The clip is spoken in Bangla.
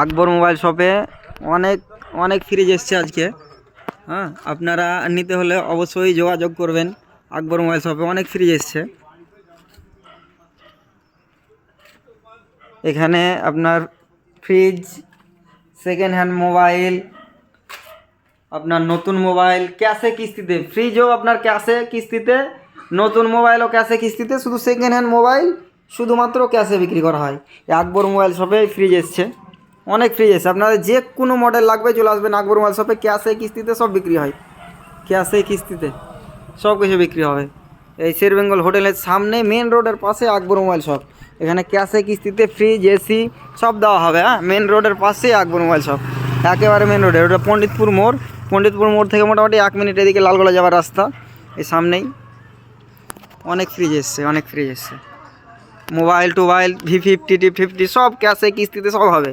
আকবর মোবাইল শপে অনেক অনেক ফ্রিজ এসছে আজকে। হ্যাঁ, আপনারা নিতে হলে অবশ্যই যোগাযোগ করবেন। আকবর মোবাইল শপে অনেক ফ্রিজ এসছে। এখানে আপনার ফ্রিজ, সেকেন্ড হ্যান্ড মোবাইল, আপনার নতুন মোবাইল ক্যাশে কিস্তিতে, ফ্রিজও আপনার ক্যাশে কিস্তিতে, নতুন মোবাইলও ক্যাশে কিস্তিতে, শুধু সেকেন্ড হ্যান্ড মোবাইল শুধুমাত্র ক্যাশে বিক্রি করা হয়। এই আকবর মোবাইল শপে ফ্রিজ এসছে, অনেক ফ্রিজ এসছে। আপনাদের যে কোনো মডেল লাগবে চলে আসবেন আকবর মোবাইল শপে। ক্যাশে কিস্তিতে সব বিক্রি হয়, ক্যাশে কিস্তিতে সব কিছু বিক্রি হবে। এই শের বেঙ্গল হোটেলের সামনে মেন রোডের পাশে আকবর মোবাইল শপ। এখানে ক্যাশে কিস্তিতে ফ্রিজ, এসি সব দেওয়া হবে। হ্যাঁ, মেন রোডের পাশেই আকবর মোবাইল শপ, একেবারে মেন রোডে। ওটা পণ্ডিতপুর মোড়, পণ্ডিতপুর মোড় থেকে মোটামুটি 1 মিনিট এদিকে লালগোলা যাওয়ার রাস্তা, এই সামনেই। অনেক ফ্রিজ এসছে, অনেক ফ্রিজ এসছে। মোবাইল টোবাইল V50 T50 সব ক্যাশে কিস্তিতে সব হবে।